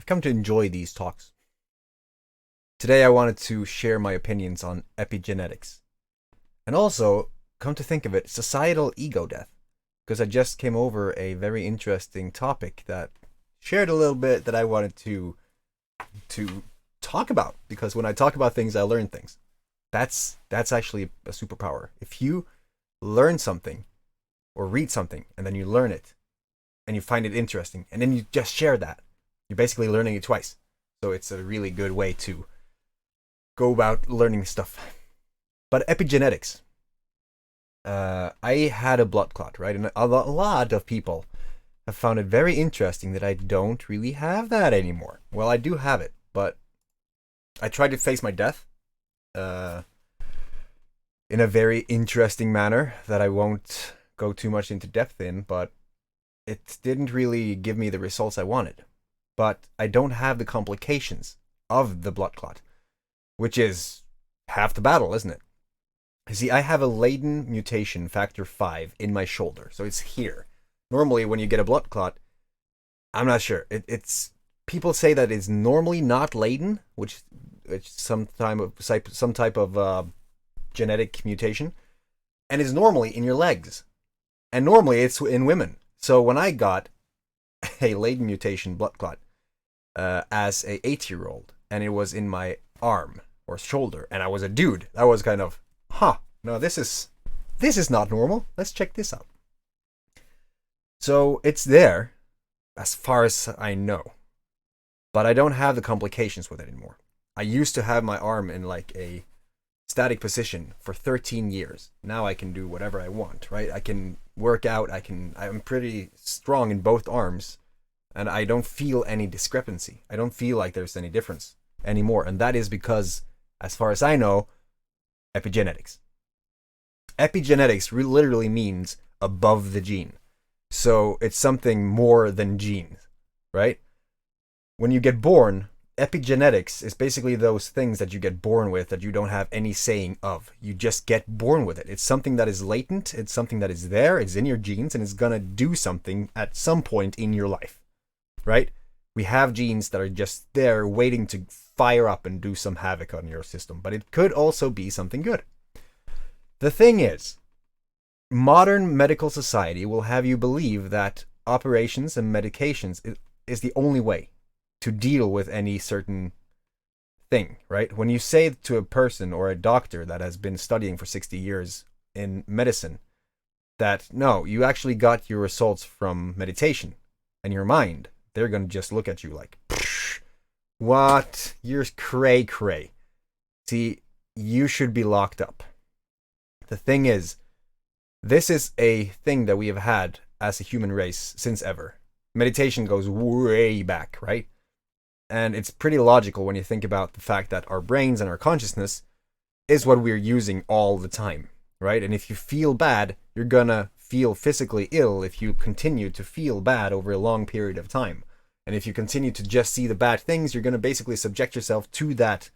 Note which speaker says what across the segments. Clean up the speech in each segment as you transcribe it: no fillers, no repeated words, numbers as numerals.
Speaker 1: I've come to enjoy these talks. Today I wanted to share my opinions on epigenetics. And also, come to think of it, societal ego death. Because I just came over a very interesting topic that shared a little bit that I wanted to talk about. Because when I talk about things, I learn things. That's actually a superpower. If you learn something or read something and then you learn it and you find it interesting and then you just share that, you're basically learning it twice. So it's a really good way to go about learning stuff. But epigenetics. I had a blood clot, right? And a lot of people have found it very interesting that I don't really have that anymore. Well, I do have it, but I tried to face my death in a very interesting manner that I won't go too much into depth in, but it didn't really give me the results I wanted. But I don't have the complications of the blood clot, which is half the battle, isn't it? You see, I have a latent mutation factor 5 in my shoulder, so it's here. Normally, when you get a blood clot, I'm not sure. It's people say that it's normally not latent, which some type of genetic mutation, and is normally in your legs, and normally it's in women. So when I got a latent mutation blood clot as a 8-year-old, and it was in my arm or shoulder, and I was a dude, that was kind of, no, this is not normal. Let's check this out. So it's there, as far as I know, but I don't have the complications with it anymore. I used to have my arm in like a static position for 13 years. Now I can do whatever I want, right? I can work out. I'm pretty strong in both arms, and I don't feel any discrepancy. I don't feel like there's any difference anymore, and that is because, as far as I know, epigenetics. Epigenetics literally means above the gene. So it's something more than genes, right? When you get born, epigenetics is basically those things that you get born with that you don't have any saying of. You just get born with it. It's something that is latent. It's something that is there. It's in your genes, and it's going to do something at some point in your life, right? We have genes that are just there waiting to fire up and do some havoc on your system, but it could also be something good. The thing is, modern medical society will have you believe that operations and medications is the only way to deal with any certain thing, right? When you say to a person or a doctor that has been studying for 60 years in medicine that, no, you actually got your results from meditation and your mind, they're going to just look at you like, what? You're cray. See, you should be locked up. The thing is, this is a thing that we have had as a human race since ever. Meditation goes way back, right? And it's pretty logical when you think about the fact that our brains and our consciousness is what we're using all the time, right? And if you feel bad, you're gonna feel physically ill if you continue to feel bad over a long period of time. And if you continue to just see the bad things, you're gonna basically subject yourself to that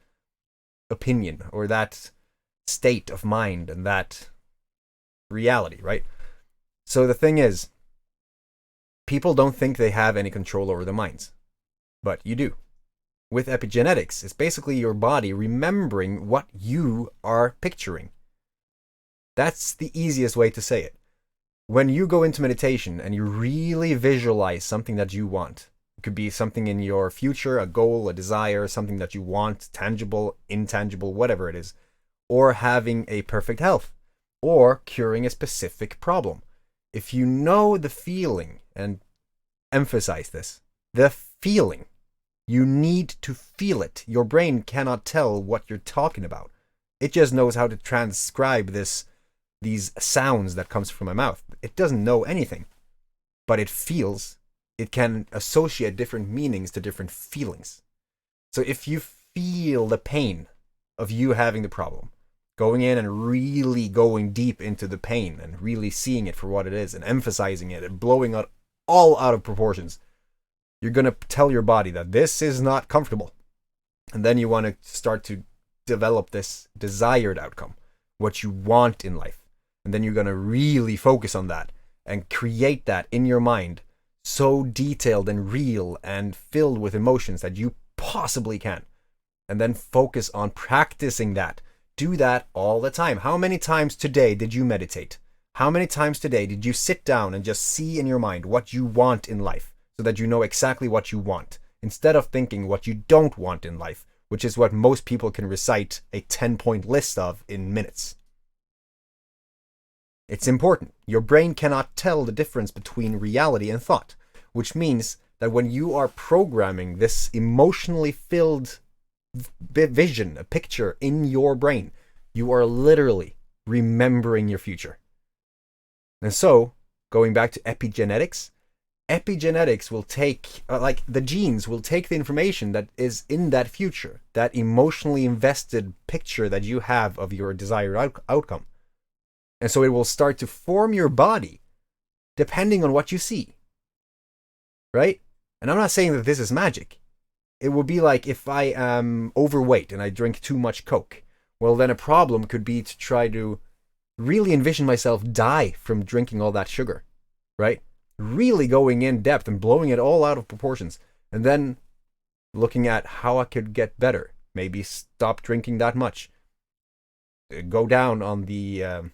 Speaker 1: opinion or that state of mind and that reality, right? So the thing is, people don't think they have any control over their minds, but you do. With epigenetics, it's basically your body remembering what you are picturing. That's the easiest way to say it. When you go into meditation and you really visualize something that you want, it could be something in your future, a goal, a desire, something that you want, tangible, intangible, whatever it is, or having a perfect health, or curing a specific problem. If you know the feeling, and emphasize this, the feeling, you need to feel it. Your brain cannot tell what you're talking about. It just knows how to transcribe these sounds that comes from my mouth. It doesn't know anything, but it feels. It can associate different meanings to different feelings. So if you feel the pain of you having the problem, going in and really going deep into the pain and really seeing it for what it is and emphasizing it and blowing it all out of proportions, you're going to tell your body that this is not comfortable. And then you want to start to develop this desired outcome, what you want in life. And then you're going to really focus on that and create that in your mind so detailed and real and filled with emotions that you possibly can. And then focus on practicing that. Do that all the time. How many times today did you meditate? How many times today did you sit down and just see in your mind what you want in life so that you know exactly what you want, instead of thinking what you don't want in life, which is what most people can recite a 10-point list of in minutes? It's important. Your brain cannot tell the difference between reality and thought, which means that when you are programming this emotionally filled vision, a picture in your brain, you are literally remembering your future. And so, going back to epigenetics, epigenetics will take, like the genes will take the information that is in that future, that emotionally invested picture that you have of your desired outcome. And so it will start to form your body depending on what you see. Right? And I'm not saying that this is magic. It would be like if I am overweight and I drink too much Coke. Well, then a problem could be to try to really envision myself die from drinking all that sugar, right? Really going in depth and blowing it all out of proportions. And then looking at how I could get better. Maybe stop drinking that much. Go down on the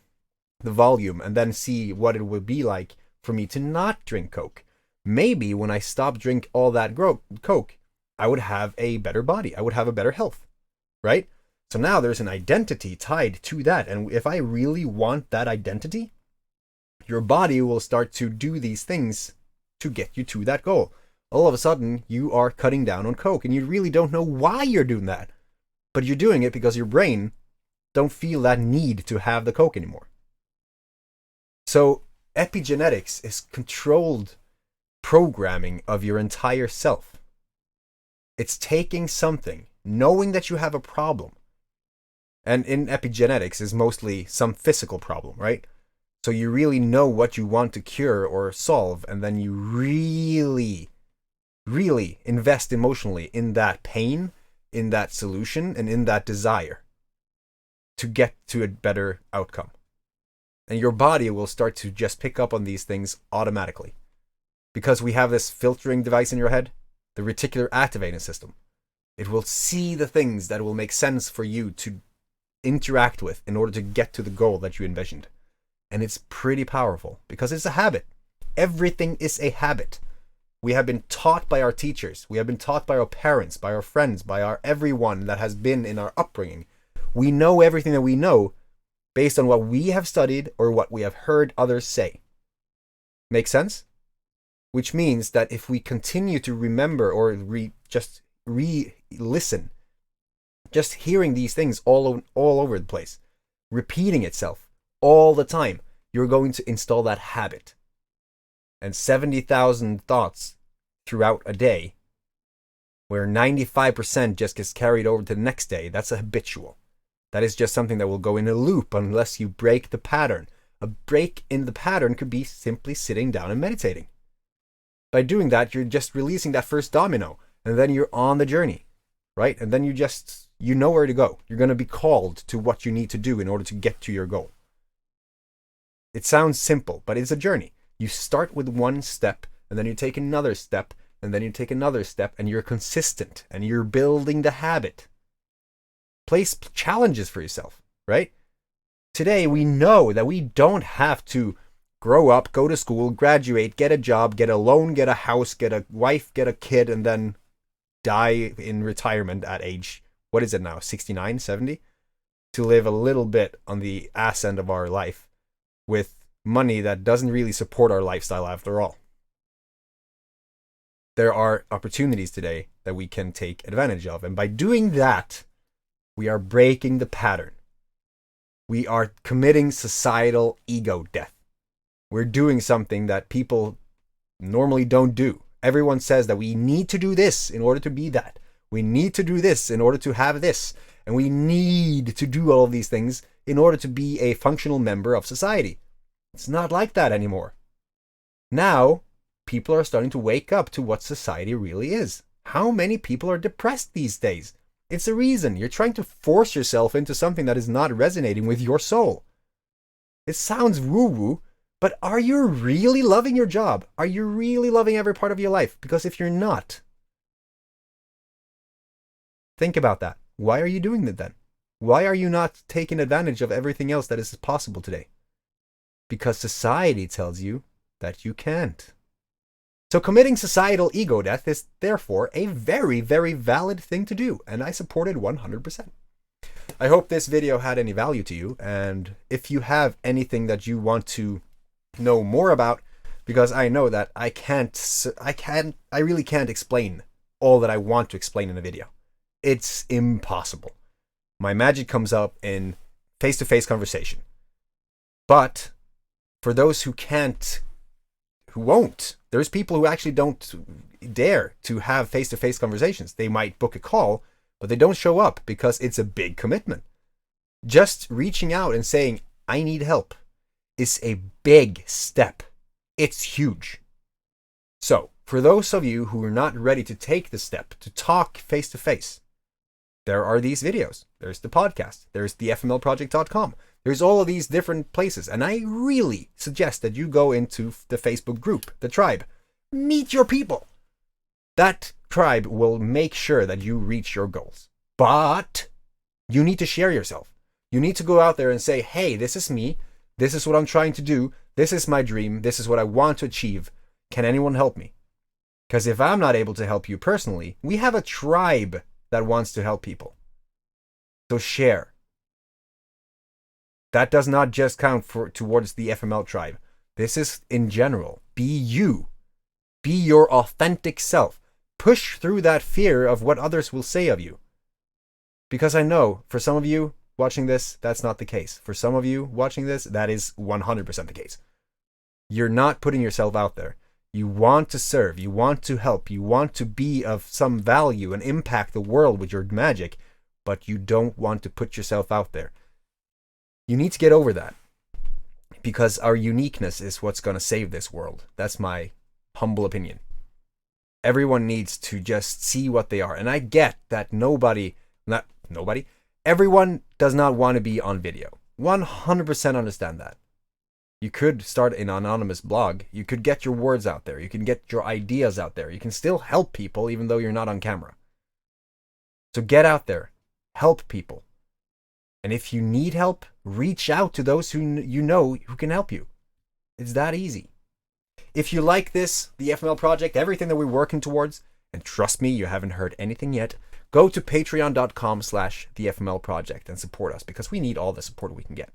Speaker 1: volume and then see what it would be like for me to not drink Coke. Maybe when I stop drink all that Coke, I would have a better body. I would have a better health, right? So now there's an identity tied to that. And if I really want that identity, your body will start to do these things to get you to that goal. All of a sudden, you are cutting down on Coke and you really don't know why you're doing that. But you're doing it because your brain don't feel that need to have the Coke anymore. So epigenetics is controlled programming of your entire self. It's taking something, knowing that you have a problem. And in epigenetics is mostly some physical problem, right? So you really know what you want to cure or solve, and then you really, really invest emotionally in that pain, in that solution, and in that desire to get to a better outcome. And your body will start to just pick up on these things automatically. Because we have this filtering device in your head, the reticular activating system. It will see the things that will make sense for you to interact with in order to get to the goal that you envisioned. And it's pretty powerful because it's a habit. Everything is a habit. We have been taught by our teachers. We have been taught by our parents, by our friends, by our everyone that has been in our upbringing. We know everything that we know based on what we have studied or what we have heard others say. Make sense? Which means that if we continue to remember or just re-listen, just hearing these things all over the place, repeating itself all the time, you're going to install that habit. And 70,000 thoughts throughout a day, where 95% just gets carried over to the next day, that's a habitual. That is just something that will go in a loop unless you break the pattern. A break in the pattern could be simply sitting down and meditating. By doing that, you're just releasing that first domino, and then you're on the journey, right? And then you know where to go. You're going to be called to what you need to do in order to get to your goal. It sounds simple, but it's a journey. You start with one step, and then you take another step, and then you take another step, and you're consistent, and you're building the habit. Place challenges for yourself, right? Today, we know that we don't have to grow up, go to school, graduate, get a job, get a loan, get a house, get a wife, get a kid, and then die in retirement at age, what is it now, 69, 70? To live a little bit on the ass end of our life with money that doesn't really support our lifestyle after all. There are opportunities today that we can take advantage of. And by doing that, we are breaking the pattern. We are committing societal ego death. We're doing something that people normally don't do. Everyone says that we need to do this in order to be that. We need to do this in order to have this. And we need to do all of these things in order to be a functional member of society. It's not like that anymore. Now, people are starting to wake up to what society really is. How many people are depressed these days? It's a reason. You're trying to force yourself into something that is not resonating with your soul. It sounds woo-woo, But are you really loving your job? Are you really loving every part of your life? Because if you're not, think about that. Why are you doing that then? Why are you not taking advantage of everything else that is possible today? Because society tells you that you can't. So committing societal ego death is therefore a very, very valid thing to do, and I support it 100%. I hope this video had any value to you, and if you have anything that you want to know more about, because I know that I really can't explain all that I want to explain in a video. It's impossible. My magic comes up in face-to-face conversation. But for those who won't, there's people who actually don't dare to have face-to-face conversations. They might book a call, but they don't show up because it's a big commitment. Just reaching out and saying, I need help, is a big step. It's huge. So, for those of you who are not ready to take the step to talk face-to-face, there are these videos. There's the podcast. There's thefmlproject.com. There's all of these different places. And I really suggest that you go into the Facebook group, the tribe. Meet your people. That tribe will make sure that you reach your goals. But you need to share yourself. You need to go out there and say, hey, this is me. This is what I'm trying to do. This is my dream. This is what I want to achieve. Can anyone help me? Because if I'm not able to help you personally, we have a tribe that wants to help people. So share. That does not just count towards the FML tribe. This is in general. Be you. Be your authentic self. Push through that fear of what others will say of you. Because I know, for some of you watching this, that's not the case. For some of you watching this, that is 100% the case. You're not putting yourself out there. You want to serve. You want to help. You want to be of some value and impact the world with your magic, but you don't want to put yourself out there. You need to get over that, because our uniqueness is what's going to save this world. That's my humble opinion. Everyone needs to just see what they are. And I get that everyone does not want to be on video. 100% understand that. You could start an anonymous blog. You could get your words out there. You can get your ideas out there. You can still help people even though you're not on camera. So get out there. Help people. And if you need help, reach out to those who you know who can help you. It's that easy. If you like this, the FML project, everything that we're working towards, and trust me, you haven't heard anything yet, go to patreon.com/thefmlproject and support us, because we need all the support we can get.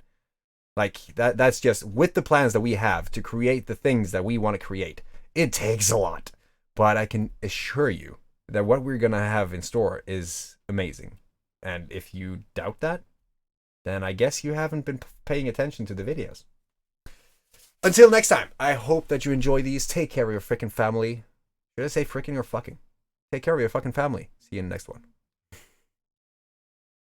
Speaker 1: Like, that's just with the plans that we have to create the things that we want to create. It takes a lot. But I can assure you that what we're going to have in store is amazing. And if you doubt that, then I guess you haven't been paying attention to the videos. Until next time, I hope that you enjoy these. Take care of your freaking family. Should I say freaking or fucking? Take care of your fucking family. See you in the next one.